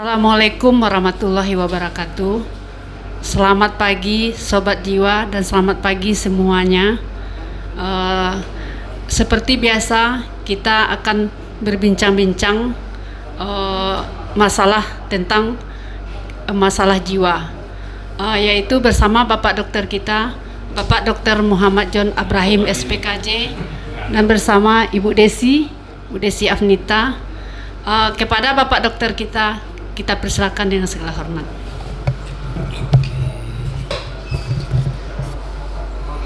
Assalamualaikum warahmatullahi wabarakatuh. Selamat pagi Sobat Jiwa dan selamat pagi semuanya. Seperti biasa kita akan berbincang-bincang masalah tentang masalah jiwa, yaitu bersama Bapak Dokter kita, Bapak Dokter Muhammad John Abrahim SPKJ, dan bersama Ibu Desi Afnita. Kepada Bapak Dokter kita persilakan dengan segala hormat.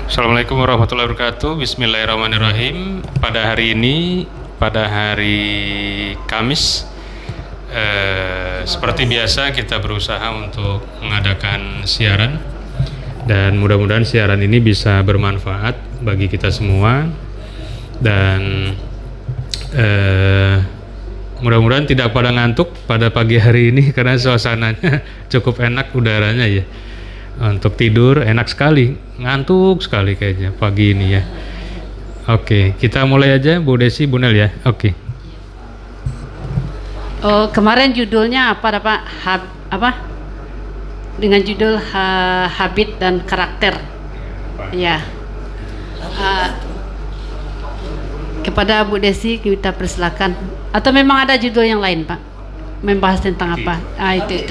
Assalamualaikum warahmatullahi wabarakatuh. Bismillahirrahmanirrahim. Pada hari ini, pada hari Kamis, seperti biasa kita berusaha untuk mengadakan siaran, dan mudah-mudahan siaran ini bisa bermanfaat bagi kita semua, dan mudah-mudahan tidak pada ngantuk pada pagi hari ini karena suasananya cukup enak, udaranya ya. Untuk tidur enak sekali, ngantuk sekali kayaknya pagi ini ya. Oke, kita mulai aja Bu Desi, Bu Nel ya. Oke. Kemarin judulnya apa Pak? Dengan judul habit dan karakter. Ya. Kepada Bu Desi kita persilakan. Atau memang ada judul yang lain Pak? Membahas tentang apa? Itu.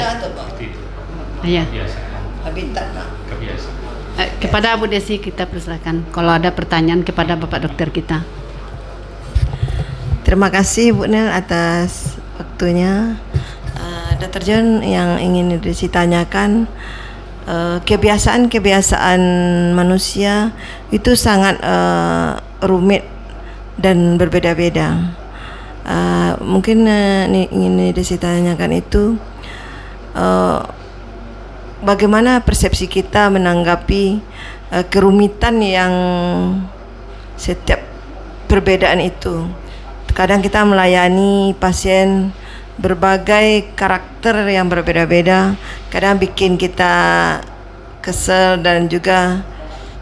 Iya. Habitat nak. Kepada Bu Desi kita persilakan kalau ada pertanyaan kepada Bapak Dokter kita. Terima kasih Bu Nel atas waktunya. Dr. John, yang ingin Desi tanyakan, kebiasaan manusia itu sangat rumit dan berbeda-beda. Mungkin ingin Desi tanyakan itu, bagaimana persepsi kita menanggapi kerumitan yang setiap perbedaan itu. Kadang kita melayani pasien berbagai karakter yang berbeda-beda, kadang bikin kita kesel dan juga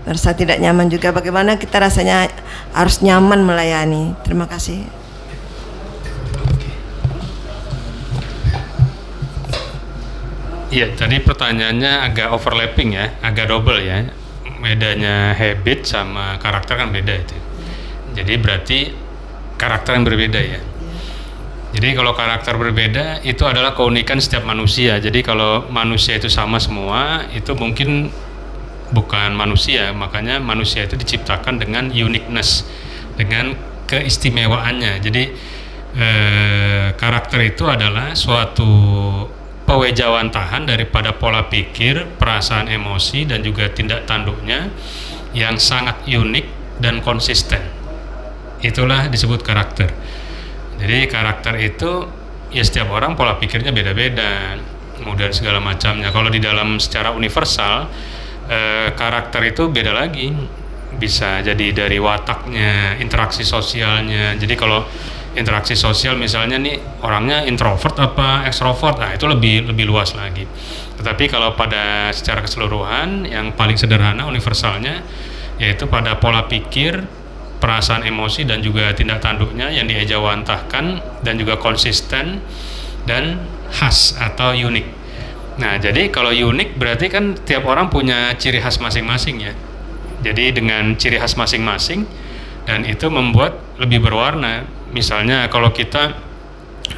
merasa tidak nyaman juga. Bagaimana kita rasanya harus nyaman melayani? Terima kasih. Iya, tadi pertanyaannya agak overlapping ya, agak double ya. Bedanya habit sama karakter kan beda itu. Jadi berarti karakter yang berbeda ya. Jadi kalau karakter berbeda itu adalah keunikan setiap manusia. Jadi kalau manusia itu sama semua, itu mungkin bukan manusia. Makanya manusia itu diciptakan dengan uniqueness, dengan keistimewaannya. Jadi karakter itu adalah suatu pewejawantahan daripada pola pikir, perasaan, emosi, dan juga tindak tanduknya yang sangat unik dan konsisten. Itulah disebut karakter. Jadi karakter itu ya setiap orang pola pikirnya beda-beda, kemudian segala macamnya. Kalau di dalam secara universal, karakter itu beda lagi. Bisa jadi dari wataknya, interaksi sosialnya. Jadi kalau interaksi sosial misalnya nih orangnya introvert apa ekstrovert, nah itu lebih luas lagi. Tetapi kalau pada secara keseluruhan yang paling sederhana universalnya yaitu pada pola pikir, perasaan, emosi, dan juga tindak tanduknya yang diejawantahkan dan juga konsisten dan khas atau unik. Nah jadi kalau unik berarti kan tiap orang punya ciri khas masing-masing ya. Jadi dengan ciri khas masing-masing, dan itu membuat lebih berwarna. Misalnya kalau kita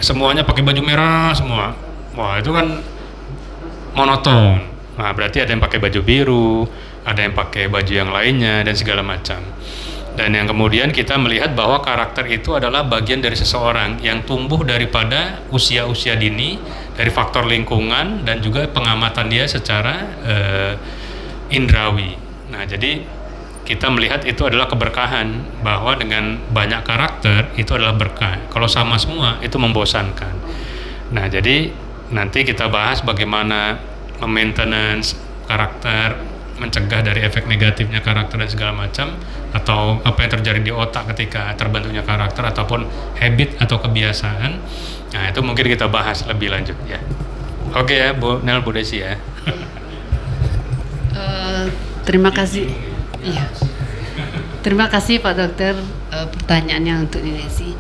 semuanya pakai baju merah semua, wah itu kan monoton. Nah berarti ada yang pakai baju biru, ada yang pakai baju yang lainnya, dan segala macam. Dan yang kemudian kita melihat bahwa karakter itu adalah bagian dari seseorang yang tumbuh daripada usia-usia dini, dari faktor lingkungan dan juga pengamatan dia secara indrawi. Nah jadi kita melihat itu adalah keberkahan, bahwa dengan banyak karakter itu adalah berkah. Kalau sama semua itu membosankan. Nah jadi nanti kita bahas bagaimana maintenance karakter, mencegah dari efek negatifnya karakter dan segala macam, atau apa yang terjadi di otak ketika terbentuknya karakter ataupun habit atau kebiasaan. Nah itu mungkin kita bahas lebih lanjut ya. Oke ya Bu Nel, Bu Desi ya. Terima kasih. Iya. Terima kasih Pak Dokter pertanyaannya untuk Desi.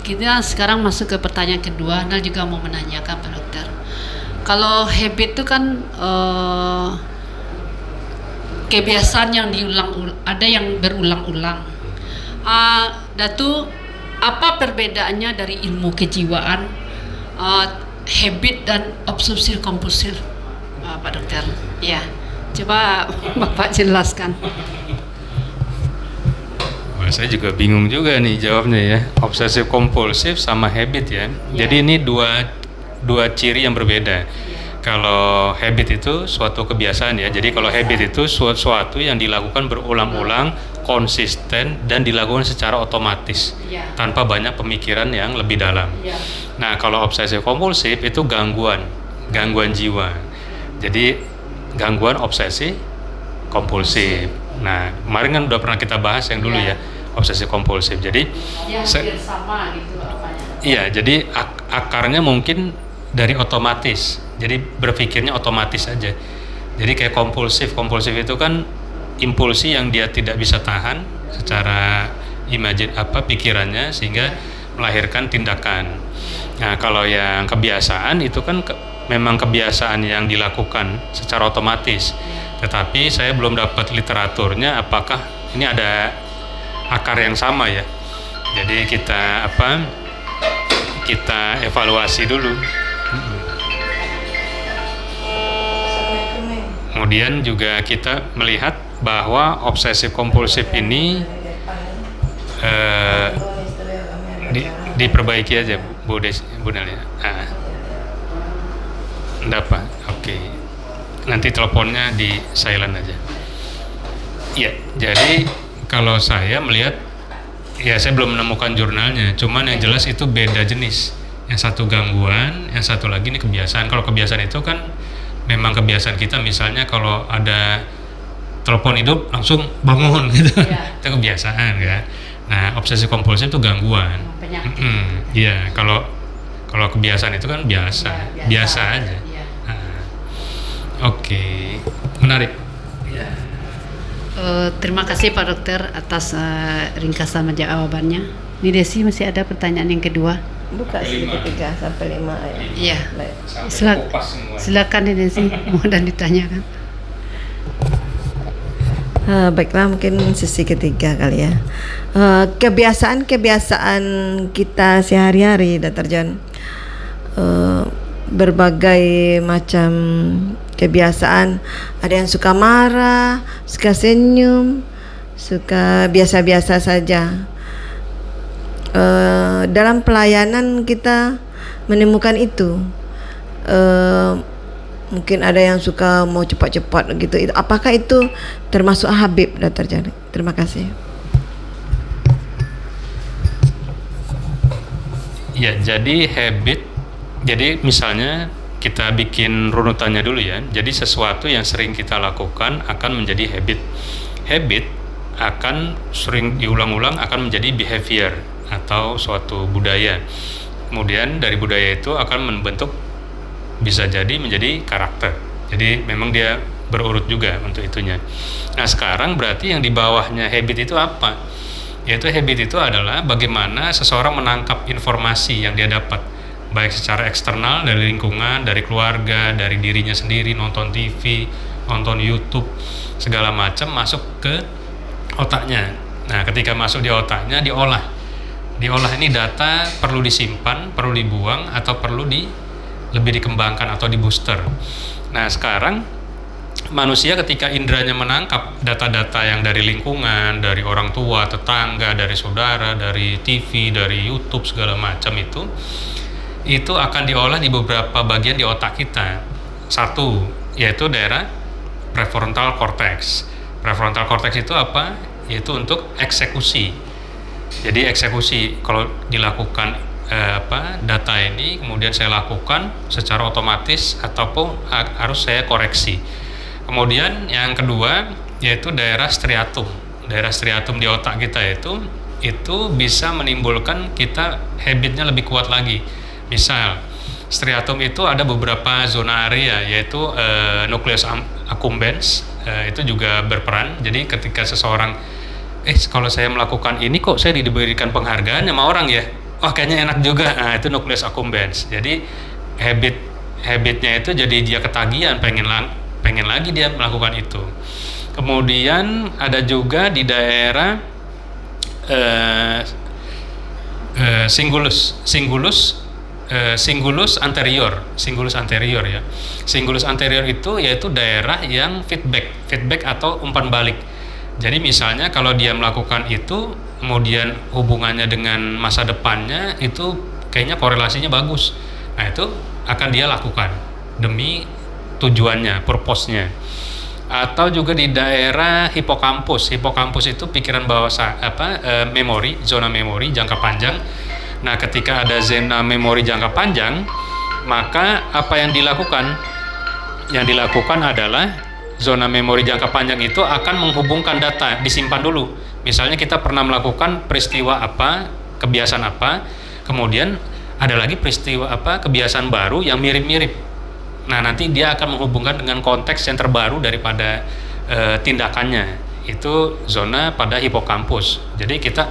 kita sekarang masuk ke pertanyaan kedua. Nal juga mau menanyakan Pak Dokter. Kalau habit itu kan kebiasaan yang ada yang berulang-ulang. Datu, apa perbedaannya dari ilmu kejiwaan, habit dan obsesif kompulsif, Pak Dokter? Ya, coba Bapak jelaskan. Wah, saya juga bingung juga nih jawabnya ya. Obsesif kompulsif sama habit ya. Jadi ini dua ciri yang berbeda. Kalau habit itu suatu kebiasaan ya. Jadi kalau habit itu suatu yang dilakukan berulang-ulang, konsisten dan dilakukan secara otomatis tanpa banyak pemikiran yang lebih dalam. Nah, kalau obsesif kompulsif itu gangguan jiwa. Jadi gangguan obsesi kompulsif. Nah, kemarin kan udah pernah kita bahas yang dulu ya, obsesif kompulsif. Jadi sama gitu apanya? iya, jadi akarnya mungkin dari otomatis. Jadi berpikirnya otomatis aja. Jadi kayak kompulsif itu kan impulsi yang dia tidak bisa tahan secara pikirannya sehingga melahirkan tindakan. Nah, kalau yang kebiasaan itu kan memang kebiasaan yang dilakukan secara otomatis. Tetapi saya belum dapat literaturnya apakah ini ada akar yang sama ya. Jadi kita evaluasi dulu. Kemudian juga kita melihat bahwa obsesif kompulsif ini diperbaiki aja Bu Nelia. Enggak Pak, oke. Nanti teleponnya di silent aja. Iya, jadi kalau saya melihat, ya saya belum menemukan jurnalnya, cuman yang jelas itu beda jenis. Yang satu gangguan, yang satu lagi ini kebiasaan. Kalau kebiasaan itu kan memang kebiasaan kita, misalnya kalau ada telepon hidup langsung bangun gitu, itu kebiasaan kan. Nah, obsesi kompulsif itu gangguan. Iya, kalau kebiasaan itu kan biasa aja. Oke, menarik. Terima kasih Pak Dokter atas ringkasan jawabannya. Ini Desi masih ada pertanyaan yang kedua. Buka sedikit 3 sampai 5 ya. Iya. Baik. Silakan ini Desi, mau dan ditanyakan. Baiklah, mungkin sesi ketiga kali ya. Kebiasaan kita sehari-hari, Dr. John. Berbagai macam kebiasaan. Ada yang suka marah, suka senyum, suka biasa-biasa saja. Dalam pelayanan kita menemukan itu. Mungkin ada yang suka mau cepat-cepat gitu. Apakah itu termasuk Habib, Dr. John? Terima kasih. Ya, jadi habit. Jadi misalnya kita bikin runutannya dulu ya. Jadi sesuatu yang sering kita lakukan akan menjadi habit. Habit akan sering diulang-ulang akan menjadi behavior atau suatu budaya. Kemudian dari budaya itu akan membentuk, bisa jadi menjadi karakter. Jadi memang dia berurut juga untuk itunya. Nah, sekarang berarti yang di bawahnya habit itu apa? Yaitu habit itu adalah bagaimana seseorang menangkap informasi yang dia dapat, baik secara eksternal dari lingkungan, dari keluarga, dari dirinya sendiri, nonton TV, nonton YouTube, segala macam masuk ke otaknya. Nah, ketika masuk di otaknya diolah ini data perlu disimpan, perlu dibuang, atau perlu lebih dikembangkan atau di booster. Nah, sekarang manusia ketika indranya menangkap data-data yang dari lingkungan, dari orang tua, tetangga, dari saudara, dari TV, dari YouTube, segala macam itu akan diolah di beberapa bagian di otak kita. Satu, yaitu daerah prefrontal cortex. Prefrontal cortex itu apa? Yaitu untuk eksekusi. Jadi eksekusi, kalau dilakukan data ini kemudian saya lakukan secara otomatis ataupun harus saya koreksi. Kemudian yang kedua yaitu daerah striatum. Daerah striatum di otak kita itu bisa menimbulkan kita habitnya lebih kuat lagi. Misal, striatum itu ada beberapa zona area, yaitu nucleus accumbens, itu juga berperan. Jadi ketika seseorang, kalau saya melakukan ini kok saya diberikan penghargaan sama orang ya, oh kayaknya enak juga, nah itu nucleus accumbens. Jadi habitnya itu jadi dia ketagihan, pengen lagi dia melakukan itu. Kemudian ada juga di daerah Cingulus anterior ya. Cingulus anterior itu yaitu daerah yang feedback atau umpan balik. Jadi misalnya kalau dia melakukan itu, kemudian hubungannya dengan masa depannya itu kayaknya korelasinya bagus. Nah itu akan dia lakukan demi tujuannya, purpose-nya. Atau juga di daerah hipokampus. Hipokampus itu pikiran bawah memori, zona memori jangka panjang. Nah, ketika ada zona memori jangka panjang, maka apa yang dilakukan? Yang dilakukan adalah zona memori jangka panjang itu akan menghubungkan data, disimpan dulu. Misalnya kita pernah melakukan peristiwa apa, kebiasaan apa, kemudian ada lagi peristiwa apa, kebiasaan baru yang mirip-mirip. Nah, nanti dia akan menghubungkan dengan konteks yang terbaru daripada tindakannya. Itu zona pada hipokampus. Jadi kita,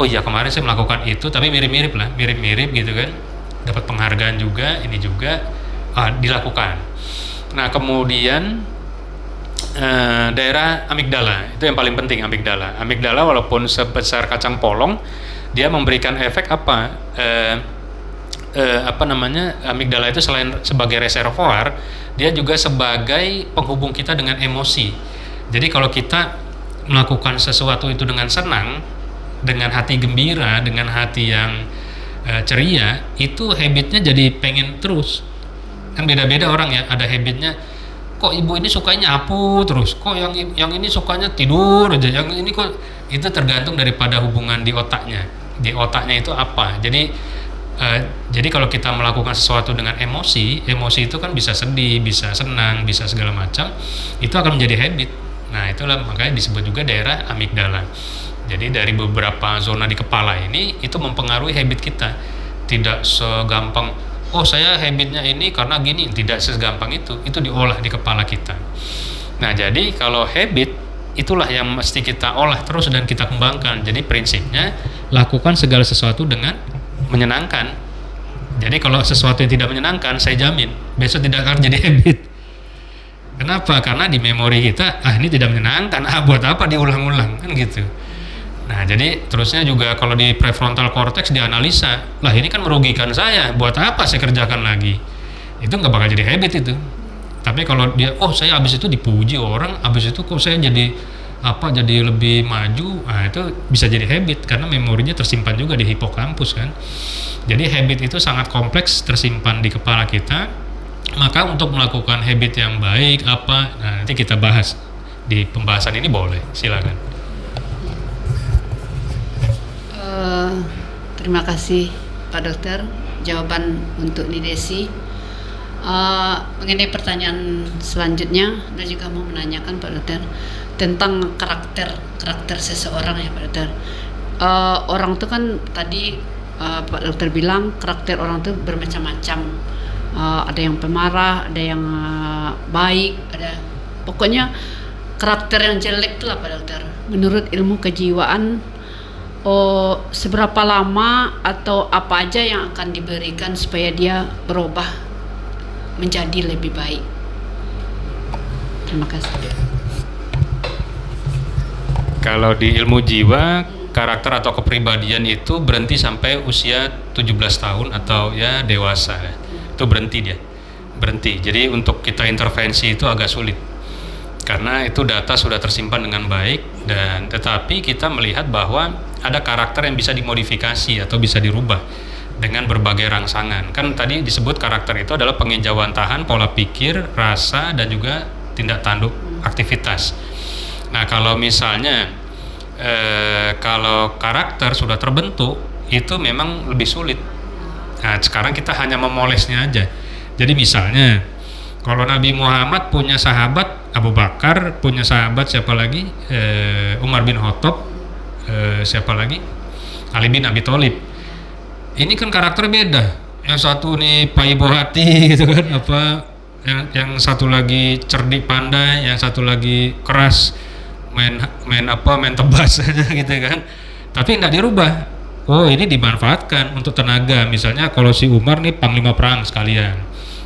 oh ya kemarin saya melakukan itu, tapi mirip-mirip gitu kan. Dapat penghargaan juga, ini juga dilakukan. Nah, kemudian daerah amigdala, itu yang paling penting amigdala. Amigdala walaupun sebesar kacang polong, dia memberikan efek apa? Amigdala itu selain sebagai reservoir, dia juga sebagai penghubung kita dengan emosi. Jadi kalau kita melakukan sesuatu itu dengan senang, dengan hati gembira, dengan hati yang ceria, itu habitnya jadi pengen terus. Kan beda-beda orang ya, ada habitnya kok ibu ini sukanya nyapu terus, kok yang ini sukanya tidur aja, yang ini kok, itu tergantung daripada hubungan di otaknya. Di otaknya itu apa? Jadi kalau kita melakukan sesuatu dengan emosi itu kan bisa sedih, bisa senang, bisa segala macam, itu akan menjadi habit. Nah itulah makanya disebut juga daerah amigdala. Jadi dari beberapa zona di kepala ini itu mempengaruhi habit kita. Tidak segampang, oh saya habitnya ini karena gini, tidak segampang itu diolah di kepala kita. Nah jadi kalau habit itulah yang mesti kita olah terus dan kita kembangkan. Jadi prinsipnya lakukan segala sesuatu dengan menyenangkan. Jadi kalau sesuatu yang tidak menyenangkan, saya jamin besok tidak akan jadi habit. Kenapa? Karena di memori kita, ini tidak menyenangkan, buat apa diulang-ulang, kan gitu. Nah jadi terusnya juga kalau di prefrontal cortex dianalisa, lah ini kan merugikan saya, buat apa saya kerjakan lagi? Itu nggak bakal jadi habit itu. Tapi kalau dia, saya habis itu dipuji orang, habis itu kok saya jadi lebih maju, itu bisa jadi habit karena memorinya tersimpan juga di hipokampus kan. Jadi habit itu sangat kompleks, tersimpan di kepala kita. Maka untuk melakukan habit yang baik nanti kita bahas di pembahasan ini, boleh, silakan. Terima kasih Pak Dokter jawaban untuk Nidesi. Mengenai pertanyaan selanjutnya, saya juga mau menanyakan Pak Dokter tentang karakter seseorang ya Pak Dokter. Orang itu kan tadi Pak Dokter bilang karakter orang itu bermacam-macam. Ada yang pemarah, ada yang baik, pokoknya karakter yang jelek itu apa Dokter? Menurut ilmu kejiwaan, seberapa lama atau apa aja yang akan diberikan supaya dia berubah menjadi lebih baik? Terima kasih. Kalau di ilmu jiwa, karakter atau kepribadian itu berhenti sampai usia 17 tahun atau ya dewasa. Itu berhenti dia. Berhenti. Jadi untuk kita intervensi itu agak sulit. Karena itu data sudah tersimpan dengan baik, dan tetapi kita melihat bahwa ada karakter yang bisa dimodifikasi atau bisa dirubah dengan berbagai rangsangan. Kan tadi disebut karakter itu adalah penginjauan tahan, pola pikir, rasa, dan juga tindak tanduk aktivitas. Nah kalau misalnya kalau karakter sudah terbentuk itu memang lebih sulit. Nah sekarang kita hanya memolesnya aja. Jadi misalnya kalau Nabi Muhammad punya sahabat Abu Bakar, punya sahabat siapa lagi, Umar bin Khattab, siapa lagi, Ali bin Abi Thalib. Ini kan karakter beda. Yang satu nih paibo hati gitu kan, yang satu lagi cerdik pandai, yang satu lagi keras, main tebas aja gitu kan. Tapi nggak dirubah. oh ini dimanfaatkan untuk tenaga, misalnya kalau si Umar nih panglima perang sekalian,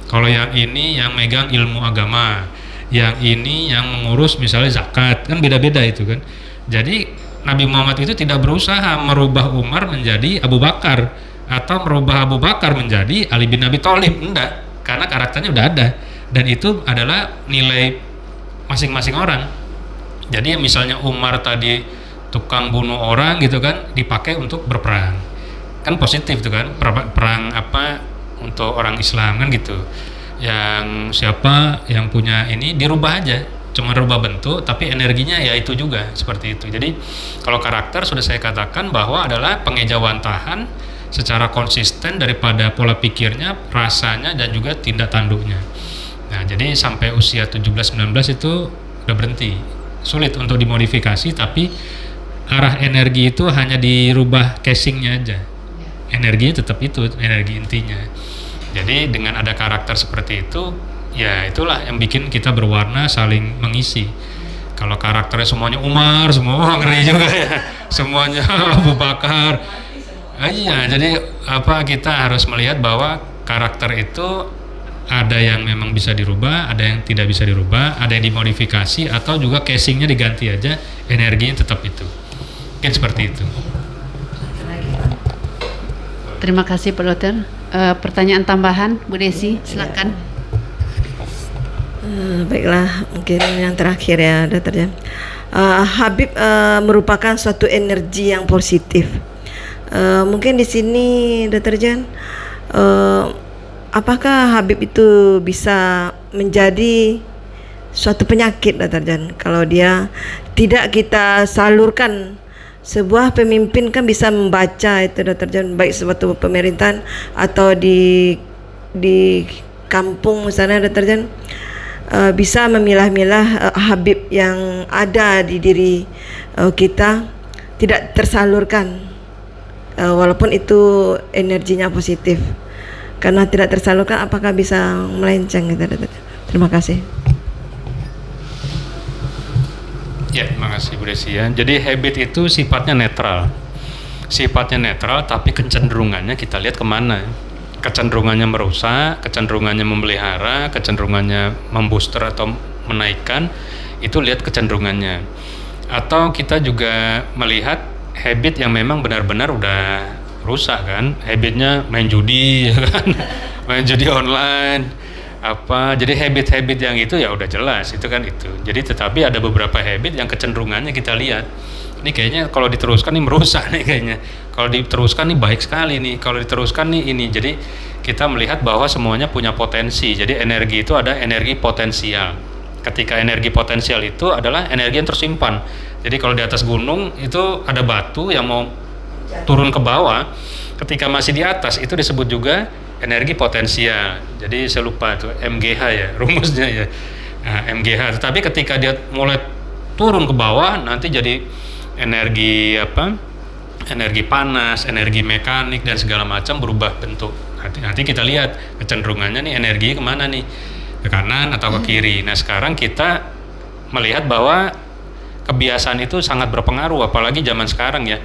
kalau yang ini yang megang ilmu agama, yang ini yang mengurus misalnya zakat, kan beda-beda itu kan. Jadi Nabi Muhammad itu tidak berusaha merubah Umar menjadi Abu Bakar atau merubah Abu Bakar menjadi Ali bin Abi Thalib, enggak, karena karakternya udah ada dan itu adalah nilai masing-masing orang. Jadi misalnya Umar tadi tukang bunuh orang gitu kan, dipakai untuk berperang, kan positif tuh kan, perang apa untuk orang Islam kan gitu. Yang siapa yang punya ini dirubah aja, cuma rubah bentuk tapi energinya ya itu juga seperti itu. Jadi kalau karakter sudah saya katakan bahwa adalah pengejawantahan secara konsisten daripada pola pikirnya, rasanya dan juga tindak tanduknya. Nah, jadi sampai usia 17-19 itu udah berhenti. Sulit untuk dimodifikasi, tapi arah energi itu hanya dirubah casingnya aja. Energinya tetap itu, energi intinya. Jadi dengan ada karakter seperti itu, ya itulah yang bikin kita berwarna, saling mengisi. Kalau karakternya semuanya Umar, semua ngeri juga ya. Semuanya Abu Bakar. Iya, jadi kita harus melihat bahwa karakter itu ada yang memang bisa dirubah, ada yang tidak bisa dirubah, ada yang dimodifikasi atau juga casingnya diganti aja, energinya tetap itu. Mungkin seperti itu. Terima kasih Pak Dokter. Pertanyaan tambahan Bu Desi, silakan. Baiklah, mungkin yang terakhir ya Dokter. Habib merupakan suatu energi yang positif. Mungkin di sini Dokter Jan, apakah Habib itu bisa menjadi suatu penyakit Dokter Jan kalau dia tidak kita salurkan? Sebuah pemimpin kan bisa membaca itu Dokter Jan, baik suatu pemerintahan atau di kampung misalnya Dokter Jan, bisa memilah-milah Habib yang ada di diri kita tidak tersalurkan, walaupun itu energinya positif. Karena tidak tersalurkan, apakah bisa melenceng gitu? Terima kasih. Ya, terima kasih Bu Desi ya. Jadi habit itu sifatnya netral. Sifatnya netral, tapi kecenderungannya kita lihat kemana. Kecenderungannya merusak, kecenderungannya memelihara, kecenderungannya membooster atau menaikkan, itu lihat kecenderungannya. Atau kita juga melihat habit yang memang benar-benar udah rusak kan, habitnya main judi ya kan, main judi online jadi habit-habit yang itu ya udah jelas itu kan itu. Jadi tetapi ada beberapa habit yang kecenderungannya kita lihat ini kayaknya kalau diteruskan nih merusak nih kayaknya, kalau diteruskan nih baik sekali nih, kalau diteruskan nih ini. Jadi kita melihat bahwa semuanya punya potensi. Jadi energi itu ada energi potensial. Ketika energi potensial itu adalah energi yang tersimpan. Jadi kalau di atas gunung itu ada batu yang mau turun ke bawah, ketika masih di atas itu disebut juga energi potensial. Jadi saya lupa itu MGH ya rumusnya ya, MGH. Tetapi ketika dia mulai turun ke bawah nanti jadi energi energi panas, energi mekanik dan segala macam berubah bentuk. Nanti kita lihat kecenderungannya nih energi kemana nih, ke kanan atau ke kiri. Nah sekarang kita melihat bahwa kebiasaan itu sangat berpengaruh, apalagi zaman sekarang ya.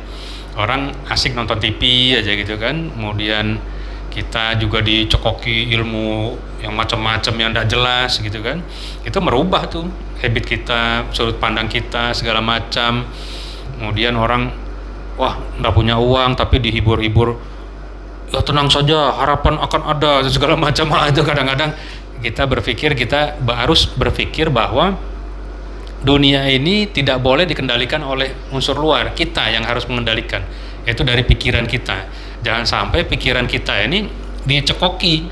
Orang asik nonton TV aja gitu kan, kemudian kita juga dicekoki ilmu yang macam-macam yang tidak jelas gitu kan, itu merubah tuh habit kita, sudut pandang kita segala macam. Kemudian orang wah nggak punya uang tapi dihibur-hibur, ya tenang saja harapan akan ada segala macam. Itu kadang-kadang kita harus berpikir bahwa dunia ini tidak boleh dikendalikan oleh unsur luar, kita yang harus mengendalikan, yaitu dari pikiran kita. Jangan sampai pikiran kita ini dicekoki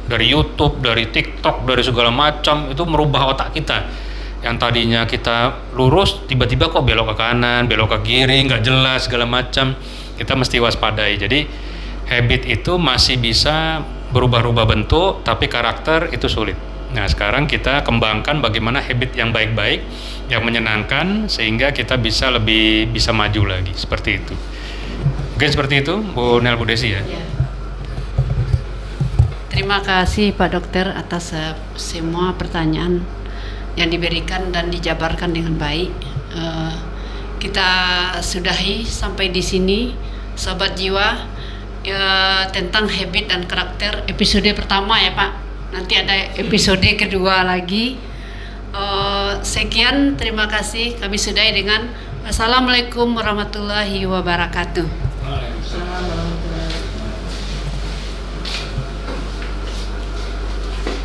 dari YouTube, dari TikTok, dari segala macam, itu merubah otak kita. Yang tadinya kita lurus, tiba-tiba kok belok ke kanan, belok ke kiri, nggak jelas segala macam. Kita mesti waspadai. Jadi habit itu masih bisa berubah-ubah bentuk, tapi karakter itu sulit. Nah sekarang kita kembangkan bagaimana habit yang baik-baik, yang menyenangkan, sehingga kita bisa lebih bisa maju lagi, seperti itu. Mungkin seperti itu Bu Nel, Bu Desi ya. Terima kasih Pak Dokter atas semua pertanyaan yang diberikan dan dijabarkan dengan baik. Kita sudahi sampai di sini Sobat Jiwa tentang habit dan karakter episode pertama ya Pak. Nanti ada episode kedua lagi. Sekian, terima kasih. Kami sudahi dengan Assalamualaikum warahmatullahi wabarakatuh. Assalamualaikum warahmatullahi